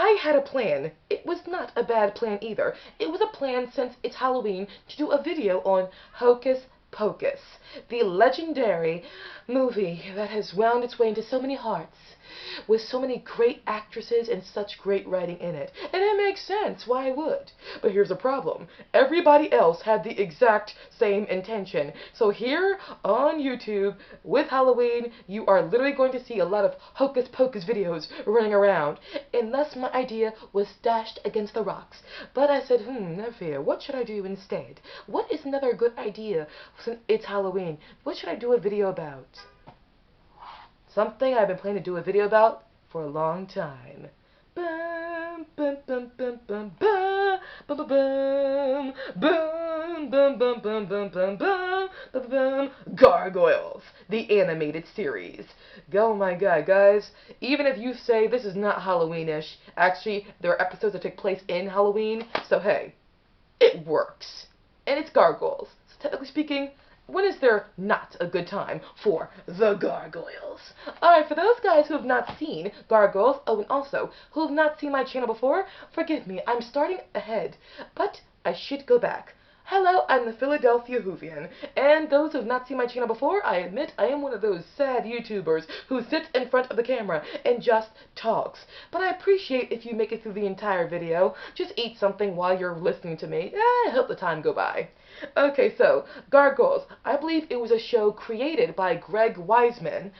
I had a plan. It was not a bad plan either. It was a plan, since it's Halloween, to do a video on Hocus Pocus, the legendary movie that has wound its way into so many hearts, with so many great actresses and such great writing in it. And it makes sense, why would? But here's the problem. Everybody else had the exact same intention. So here on YouTube, with Halloween, you are literally going to see a lot of Hocus Pocus videos running around. And thus my idea was dashed against the rocks. But I said, Nephia, what should I do instead? What is another good idea since it's Halloween? What should I do a video about? Something I've been planning to do a video about for a long time. Bum, bum, bum, bum, bum, bum, bum, bum, bum, bum, bum, bum, bum, bum, bum, bum, bum. Gargoyles, the animated series. Oh my god, guys. Even if you say this is not Halloweenish, actually, there are episodes that take place in Halloween, so hey, it works. And it's Gargoyles. So technically speaking, when is there not a good time for the Gargoyles? Alright, for those guys who have not seen Gargoyles, oh, and also, who have not seen my channel before, forgive me, I'm starting ahead, but I should go back. Hello, I'm the Philadelphia Whovian, and those who have not seen my channel before, I admit I am one of those sad YouTubers who sits in front of the camera and just talks. But I appreciate if you make it through the entire video. Just eat something while you're listening to me. Help the time go by. Okay, so, Gargoyles. I believe it was a show created by Greg Wiseman.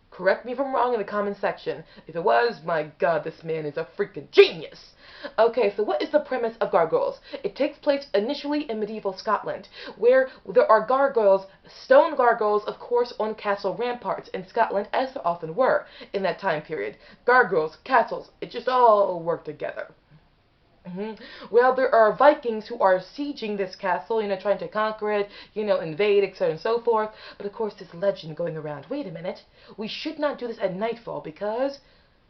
Correct me if I'm wrong in the comment section. If it was, my god, this man is a freaking genius. Okay, so what is the premise of Gargoyles? It takes place initially in medieval Scotland, where there are gargoyles, stone gargoyles, of course, on castle ramparts in Scotland, as there often were in that time period. Gargoyles, castles, it just all worked together. Well, there are Vikings who are sieging this castle, trying to conquer it, invade, etc. and so forth. But of course, this legend going around. Wait a minute. We should not do this at nightfall, because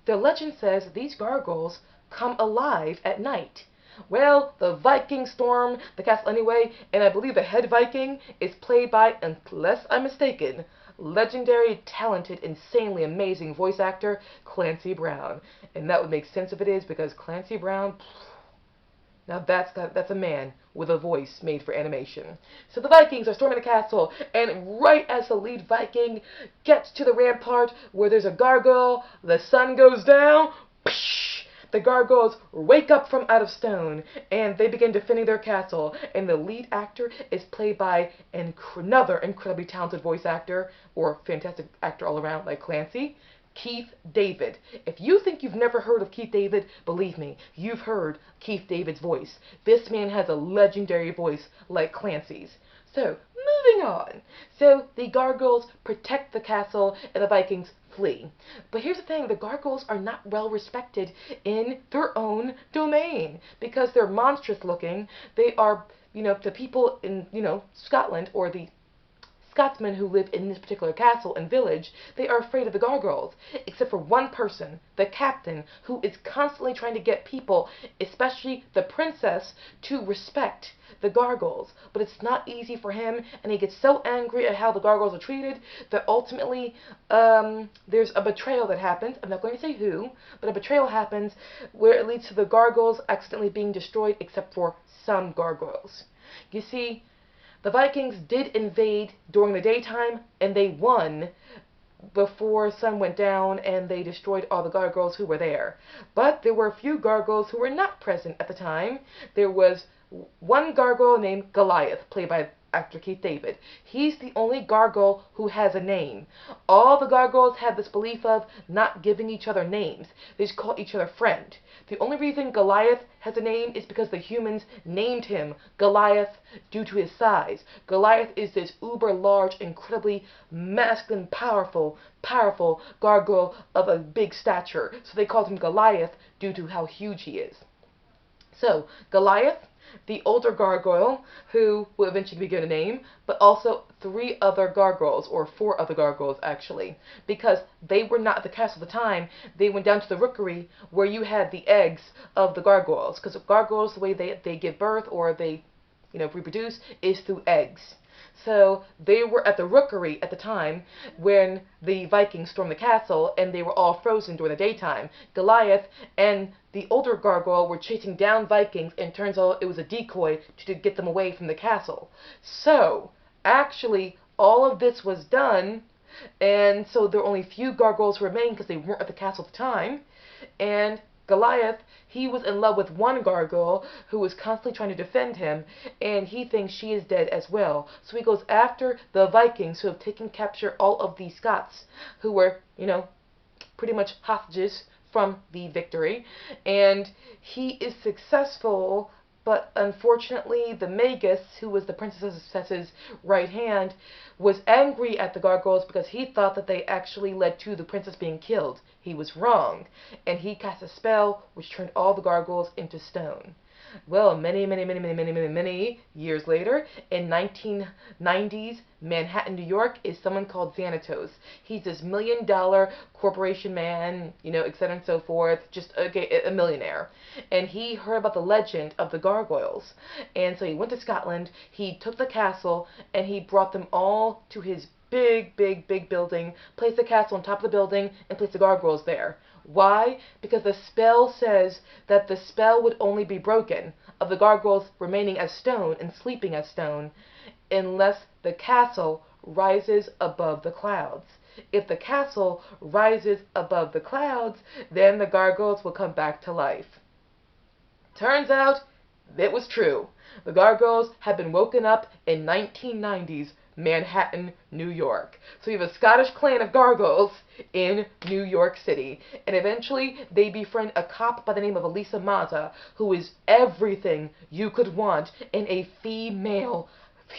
the legend says that these gargoyles come alive at night. Well, the Vikings storm the castle anyway, and I believe the head Viking is played by, unless I'm mistaken, legendary, talented, insanely amazing voice actor Clancy Brown. And that would make sense if it is, because Clancy Brown, now that's a man with a voice made for animation. So the Vikings are storming the castle, and right as the lead Viking gets to the rampart where there's a gargoyle, the sun goes down, the gargoyles wake up from out of stone, and they begin defending their castle, and the lead actor is played by another incredibly talented voice actor, or fantastic actor all around, like Clancy, Keith David. If you think you've never heard of Keith David, believe me, you've heard Keith David's voice. This man has a legendary voice like Clancy's. So, moving on. So, the gargoyles protect the castle, and the Vikings flee. But here's the thing, the gargoyles are not well respected in their own domain, because they're monstrous looking. They are, the people in, Scotland, or the Scotsmen who live in this particular castle and village, they are afraid of the gargoyles, except for one person, the captain, who is constantly trying to get people, especially the princess, to respect the gargoyles. But it's not easy for him, and he gets so angry at how the gargoyles are treated that ultimately there's a betrayal that happens. I'm not going to say who, but a betrayal happens where it leads to the gargoyles accidentally being destroyed, except for some gargoyles. You see, the Vikings did invade during the daytime, and they won before sun went down, and they destroyed all the gargoyles who were there. But there were a few gargoyles who were not present at the time. There was one gargoyle named Goliath, played by actor Keith David. He's the only gargoyle who has a name. All the gargoyles have this belief of not giving each other names. They just call each other friend. The only reason Goliath has a name is because the humans named him Goliath due to his size. Goliath is this uber large, incredibly masculine, powerful gargoyle of a big stature. So they called him Goliath due to how huge he is. So, Goliath, the older gargoyle, who will eventually be given a name, but also 3 other gargoyles, or 4 other gargoyles actually, because they were not at the castle at the time. They went down to the rookery where you had the eggs of the gargoyles, because gargoyles, the way they give birth or they reproduce is through eggs. So they were at the rookery at the time when the Vikings stormed the castle, and they were all frozen during the daytime. Goliath and the older gargoyle were chasing down Vikings, and turns out it was a decoy to get them away from the castle. So, actually, all of this was done, and so there were only few gargoyles remain because they weren't at the castle at the time. And Goliath, he was in love with one gargoyle who was constantly trying to defend him, and he thinks she is dead as well. So he goes after the Vikings who have taken capture all of the Scots, who were, pretty much hostages from the victory, and he is successful. But unfortunately, the Magus, who was the princess's right hand, was angry at the gargoyles because he thought that they actually led to the princess being killed. He was wrong, and he cast a spell which turned all the gargoyles into stone. Well, many years later, in 1990s Manhattan, New York, is someone called Xanatos. He's this $1 million corporation man, etc. and so forth, just a millionaire. And he heard about the legend of the gargoyles. And so he went to Scotland, he took the castle, and he brought them all to his big building, placed the castle on top of the building, and placed the gargoyles there. Why? Because the spell says that the spell would only be broken of the gargoyles remaining as stone and sleeping as stone unless the castle rises above the clouds. If the castle rises above the clouds, then the gargoyles will come back to life. Turns out it was true. The gargoyles had been woken up in 1990s Manhattan, New York. So you have a Scottish clan of gargoyles in New York City. And eventually they befriend a cop by the name of Elisa Maza, who is everything you could want in a female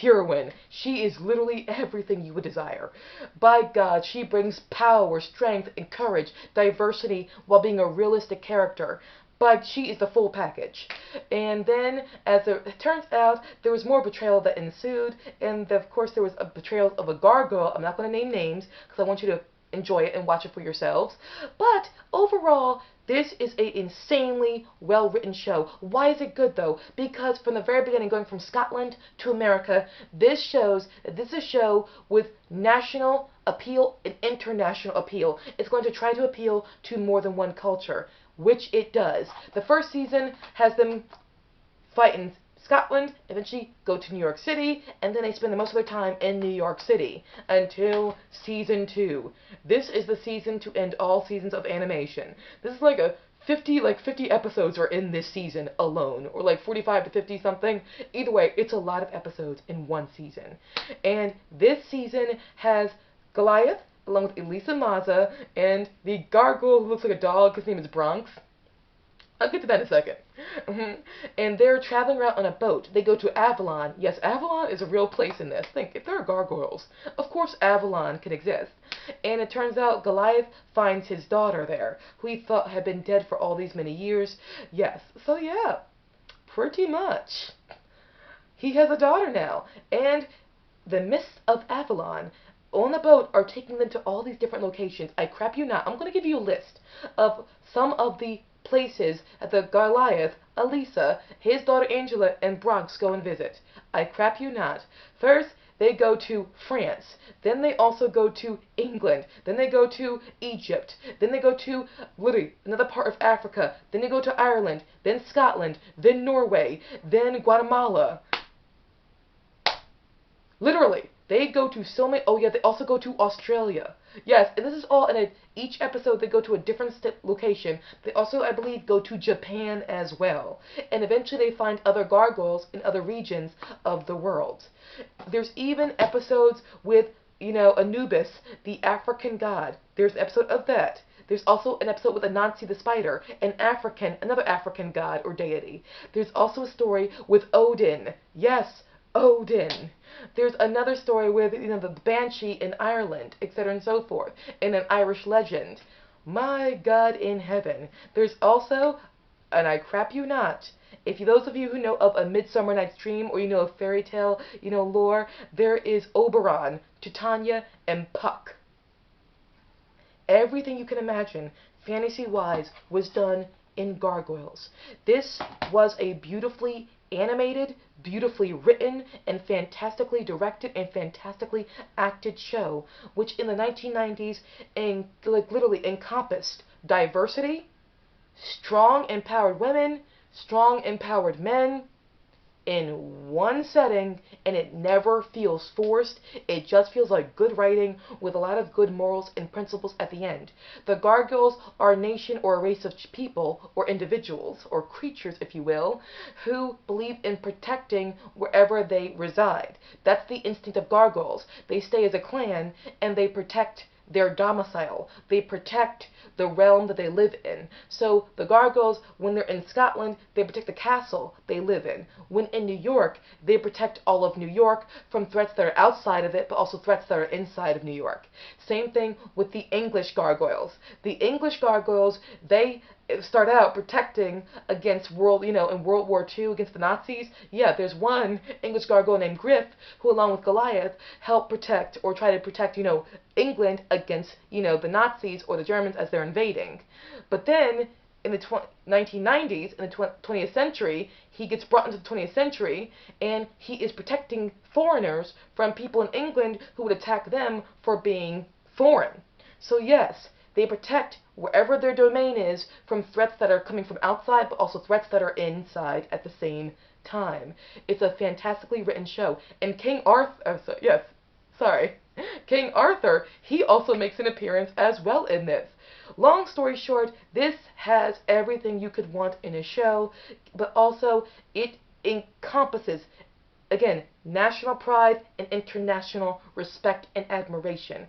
heroine. She is literally everything you would desire. By God, she brings power, strength, and courage, diversity, while being a realistic character. But she is the full package. And then, as it turns out, there was more betrayal that ensued, and of course there was a betrayal of a gargoyle. I'm not going to name names, because I want you to enjoy it and watch it for yourselves. But, overall, this is an insanely well-written show. Why is it good, though? Because from the very beginning, going from Scotland to America, this shows that this is a show with national appeal and international appeal. It's going to try to appeal to more than one culture, which it does. The first season has them fight in Scotland, eventually go to New York City, and then they spend the most of their time in New York City until season 2. This is the season to end all seasons of animation. This is like 50 episodes are in this season alone, or like 45 to 50 something. Either way, it's a lot of episodes in one season. And this season has Goliath, along with Elisa Maza, and the gargoyle who looks like a dog. His name is Bronx. I'll get to that in a second. And they're traveling around on a boat. They go to Avalon. Yes, Avalon is a real place in this. Think, if there are gargoyles, of course Avalon can exist. And it turns out Goliath finds his daughter there, who he thought had been dead for all these many years. Yes, so yeah, pretty much. He has a daughter now. And the mists of Avalon on the boat are taking them to all these different locations. I crap you not. I'm going to give you a list of some of the places that the Goliath, Elisa, his daughter Angela, and Bronx go and visit. I crap you not. First, they go to France. Then they also go to England. Then they go to Egypt. Then they go to, literally, another part of Africa. Then they go to Ireland. Then Scotland. Then Norway. Then Guatemala. Literally. They go to so many. Oh yeah, they also go to Australia. Yes, and this is all in each episode. They go to a different location. They also, I believe, go to Japan as well. And eventually they find other gargoyles in other regions of the world. There's even episodes with, Anubis, the African god. There's an episode of that. There's also an episode with Anansi the spider, another African god or deity. There's also a story with Odin. Yes, Odin. There's another story with, the Banshee in Ireland, etc. and so forth, in an Irish legend. My God in heaven. There's also, and I crap you not, those of you who know of A Midsummer Night's Dream, or of fairy tale, lore, there is Oberon, Titania, and Puck. Everything you can imagine, fantasy-wise, was done in Gargoyles. This was a beautifully animated, beautifully written, and fantastically directed and fantastically acted show, which in the 1990s literally encompassed diversity, strong, empowered women, strong, empowered men, in one setting, and it never feels forced. It just feels like good writing with a lot of good morals and principles at the end. The Gargoyles are a nation or a race of people or individuals or creatures, if you will, who believe in protecting wherever they reside. That's the instinct of gargoyles. They stay as a clan and they protect their domicile. They protect the realm that they live in. So the gargoyles, when they're in Scotland, they protect the castle they live in. When in New York, they protect all of New York from threats that are outside of it, but also threats that are inside of New York. Same thing with the English gargoyles. The English gargoyles, they start out protecting against in World War II against the Nazis. Yeah, there's one English gargoyle named Griff who, along with Goliath, helped protect or try to protect, England against, the Nazis or the Germans as they're invading. But then in the 1990s, in the 20th century, he gets brought into the 20th century, and he is protecting foreigners from people in England who would attack them for being foreign. So yes, they protect wherever their domain is from threats that are coming from outside, but also threats that are inside at the same time. It's a fantastically written show. And King Arthur, he also makes an appearance as well in this. Long story short, this has everything you could want in a show, but also it encompasses, again, national pride and international respect and admiration.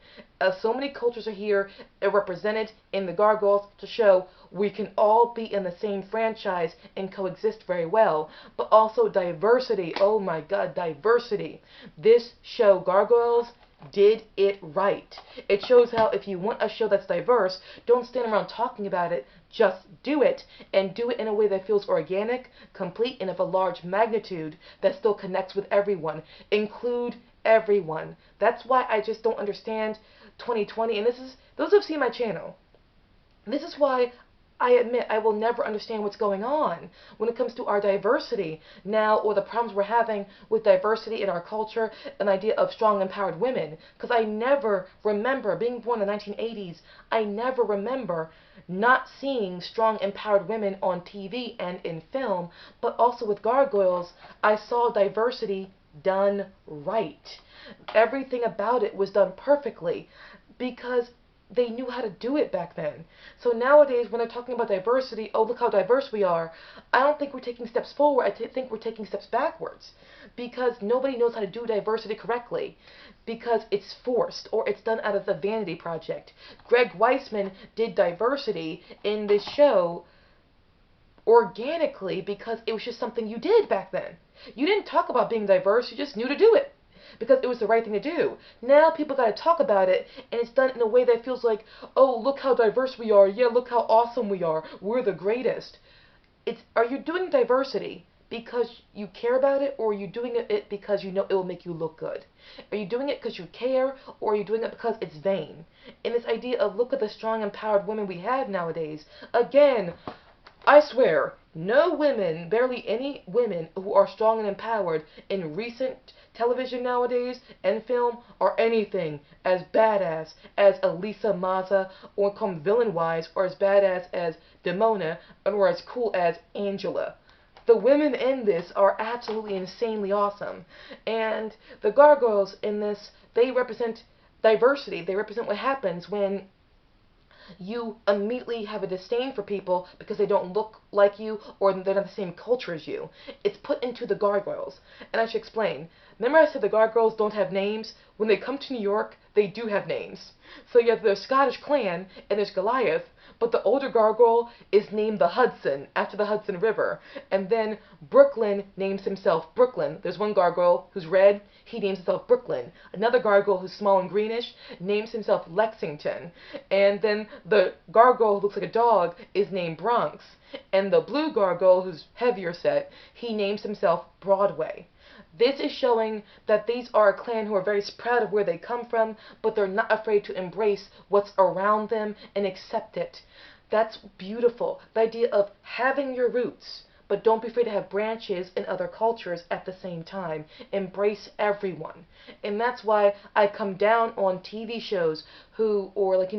So many cultures are here represented in the Gargoyles to show we can all be in the same franchise and coexist very well, but also diversity. Oh my God, diversity. This show, Gargoyles, did it right. It shows how if you want a show that's diverse, don't stand around talking about it, just do it, and do it in a way that feels organic, complete, and of a large magnitude that still connects with everyone. Include everyone. That's why I just don't understand 2020, and this is, those who've seen my channel, this is why I admit I will never understand what's going on when it comes to our diversity now, or the problems we're having with diversity in our culture and the idea of strong, empowered women. Because I never remember, being born in the 1980s, I never remember not seeing strong, empowered women on TV and in film, but also with Gargoyles, I saw diversity done right. Everything about it was done perfectly because they knew how to do it back then. So nowadays, when they're talking about diversity, oh, look how diverse we are, I don't think we're taking steps forward. I think we're taking steps backwards because nobody knows how to do diversity correctly because it's forced or it's done out of the vanity project. Greg Weisman did diversity in this show organically because it was just something you did back then. You didn't talk about being diverse, you just knew to do it because it was the right thing to do. Now people got to talk about it, and it's done in a way that feels like, oh, look how diverse we are. Yeah, look how awesome we are. We're the greatest. Are you doing diversity because you care about it, or are you doing it because you know it will make you look good? Are you doing it because you care, or are you doing it because it's vain? And this idea of look at the strong, empowered women we have nowadays. Again, I swear, no women, barely any women who are strong and empowered in recent television nowadays and film are anything as badass as Elisa Maza, or come villain-wise, or as badass as Demona, or as cool as Angela. The women in this are absolutely insanely awesome. And the Gargoyles in this, they represent diversity. They represent what happens when you immediately have a disdain for people because they don't look like you or they're not the same culture as you. It's put into the Gargoyles. And I should explain. Remember I said the Gargoyles don't have names? When they come to New York, they do have names. So you have the Scottish clan, and there's Goliath, but the older gargoyle is named the Hudson, after the Hudson River. And then Brooklyn names himself Brooklyn. There's one gargoyle who's red, he names himself Brooklyn. Another gargoyle who's small and greenish names himself Lexington. And then the gargoyle who looks like a dog is named Bronx. And the blue gargoyle, who's heavier set, he names himself Broadway. This is showing that these are a clan who are very proud of where they come from, but they're not afraid to embrace what's around them and accept it. That's beautiful. The idea of having your roots, but don't be afraid to have branches in other cultures at the same time. Embrace everyone. And that's why I come down on TV shows who, or like,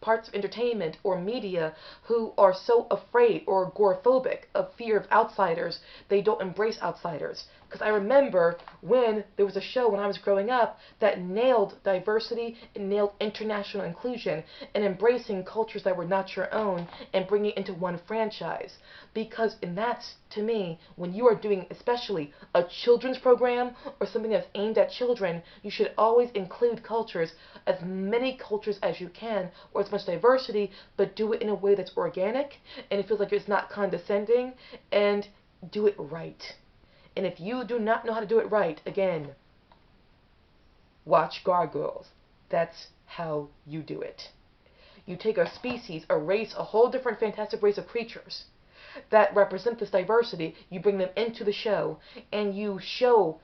parts of entertainment or media who are so afraid or agoraphobic of fear of outsiders, they don't embrace outsiders. Because I remember when there was a show when I was growing up that nailed diversity and nailed international inclusion and embracing cultures that were not your own and bringing it into one franchise. Because, and that's, to me, when you are doing especially a children's program or something that's aimed at children, you should always include cultures, as many cultures as you can, or as much diversity, but do it in a way that's organic and it feels like it's not condescending, and do it right. And if you do not know how to do it right, again, watch Gargoyles. That's how you do it. You take a species, a race, a whole different fantastic race of creatures that represent this diversity, you bring them into the show, and you show,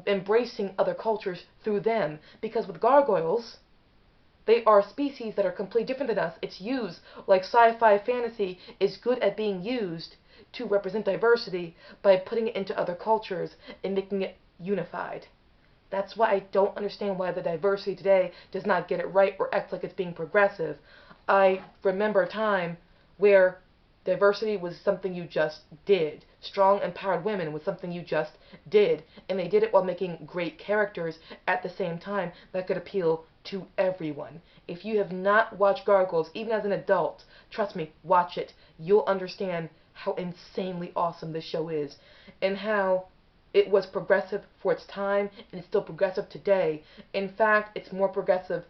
embracing other cultures through them. Because with Gargoyles, they are species that are completely different than us. It's used like sci-fi fantasy is good at being used to represent diversity by putting it into other cultures and making it unified. That's why I don't understand why the diversity today does not get it right or acts like it's being progressive. I remember a time where diversity was something you just did. Strong, empowered women was something you just did. And they did it while making great characters at the same time that could appeal to everyone. If you have not watched Gargoyles, even as an adult, trust me, watch it. You'll understand how insanely awesome this show is and how it was progressive for its time and it's still progressive today. In fact, it's more progressive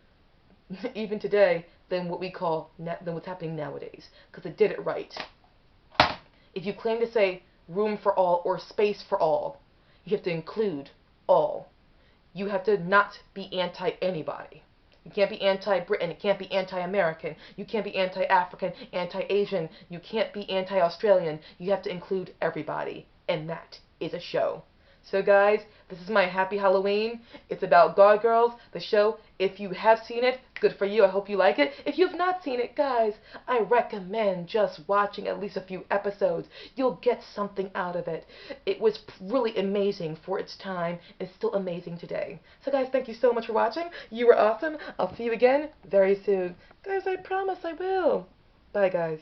even today than what we call than what's happening nowadays, because it did it right. If you claim to say room for all or space for all, you have to include all. You have to not be anti-anybody. You can't be anti-Britain. You can't be anti-American. You can't be anti-African, anti-Asian. You can't be anti-Australian. You have to include everybody. And that is a show. So guys, this is my Happy Halloween. It's about Gargoyles, the show. If you have seen it, good for you. I hope you like it. If you've not seen it, guys, I recommend just watching at least a few episodes. You'll get something out of it. It was really amazing for its time. It's still amazing today. So guys, thank you so much for watching. You were awesome. I'll see you again very soon. Guys, I promise I will. Bye, guys.